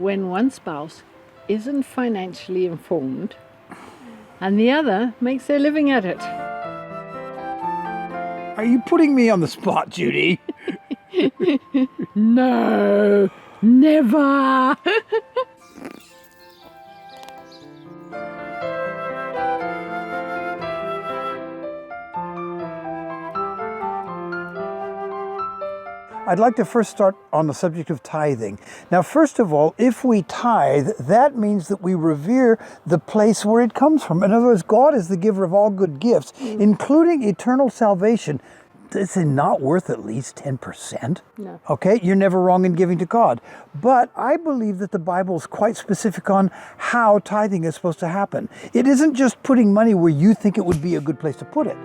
when one spouse isn't financially informed and the other makes their living at it. Are you putting me on the spot, Judy? No, never. I'd like to first start on the subject of tithing. Now, first of all, if we tithe, that means that we revere the place where it comes from. In other words, God is the giver of all good gifts, including eternal salvation. Is it not worth at least 10%? No. Okay, you're never wrong in giving to God. But I believe that the Bible is quite specific on how tithing is supposed to happen. It isn't just putting money where you think it would be a good place to put it.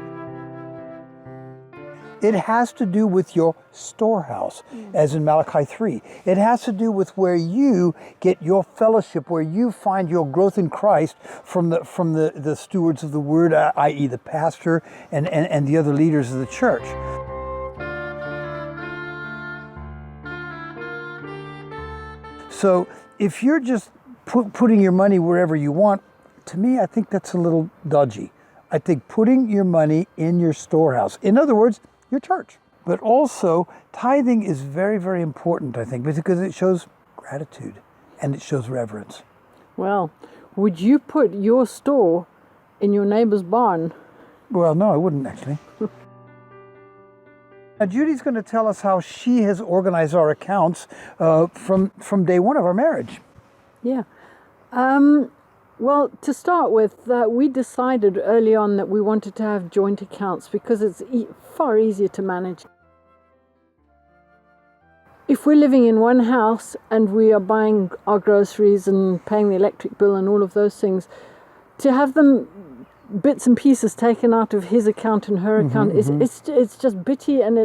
It has to do with your storehouse, as in Malachi 3. It has to do with where you get your fellowship, where you find your growth in Christ from the stewards of the word, i.e. the pastor and the other leaders of the church. So if you're just putting your money wherever you want, to me, I think that's a little dodgy. I think putting your money in your storehouse, in other words, your church. But also, tithing is very, very important, I think, because it shows gratitude and it shows reverence. Well, would you put your store in your neighbor's barn? Well, no, I wouldn't actually. Now, Judy's going to tell us how she has organized our accounts from day one of our marriage. Yeah. Well, to start with, we decided early on that we wanted to have joint accounts because it's far easier to manage. If we're living in one house and we are buying our groceries and paying the electric bill and all of those things, to have them bits and pieces taken out of his account and her account it's just bitty, and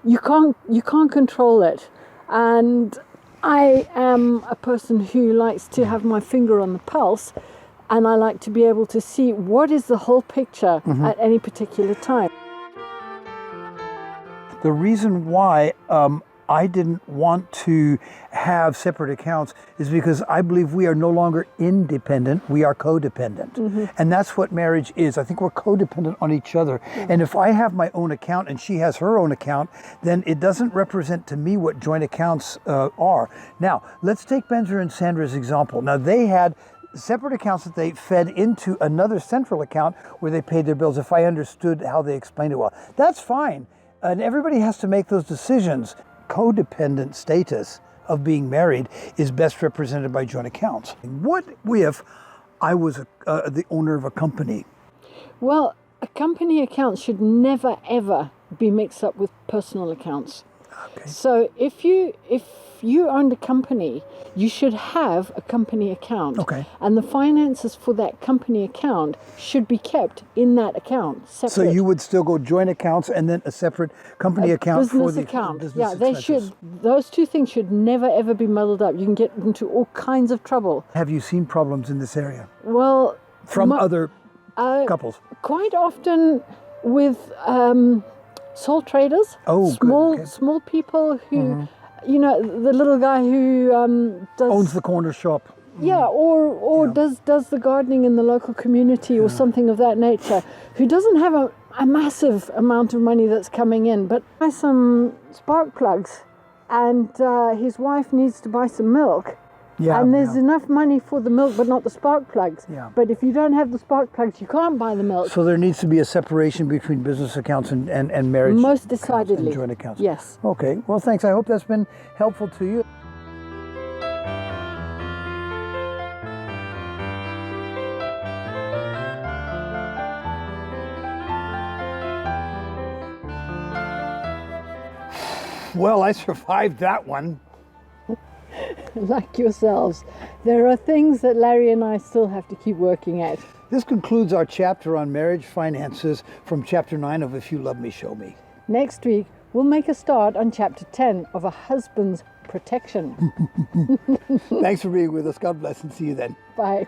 you can't control it. And I am a person who likes to have my finger on the pulse, and I like to be able to see what is the whole picture at any particular time. The reason why I didn't want to have separate accounts is because I believe we are no longer independent, we are codependent. And that's what marriage is. I think we're codependent on each other. And if I have my own account and she has her own account, then it doesn't represent to me what joint accounts are. Now, let's take Benzer and Sandra's example. Now, they had separate accounts that they fed into another central account where they paid their bills, if I understood how they explained it well. That's fine. And everybody has to make those decisions. Codependent status of being married is best represented by joint accounts. What if I was the owner of a company? Well, a company account should never ever be mixed up with personal accounts. Okay. So if you owned a company, you should have a company account. Okay. And the finances for that company account should be kept in that account separate. So you would still go joint accounts and then a separate company account for the account. business Yeah, they expenses. should. Those two things should never ever be muddled up. You can get into all kinds of trouble. Have you seen problems in this area Well, from other couples? Quite often with sole traders. Oh, good. Okay. Small people who. You know, the little guy who owns the corner shop. Yeah, or does the gardening in the local community or something of that nature, who doesn't have a massive amount of money that's coming in, but buys some spark plugs, and his wife needs to buy some milk. Yeah, and there's enough money for the milk, but not the spark plugs. Yeah. But if you don't have the spark plugs, you can't buy the milk. So there needs to be a separation between business accounts and marriage Most accounts decidedly. and joint accounts. Yes. Okay. Well, thanks. I hope that's been helpful to you. Well, I survived that one. Like yourselves, there are things that Larry and I still have to keep working at. This concludes our chapter on marriage finances from chapter 9 of If You Love Me, Show Me. Next week, we'll make a start on chapter 10 of A Husband's Protection. Thanks for being with us. God bless and see you then. Bye.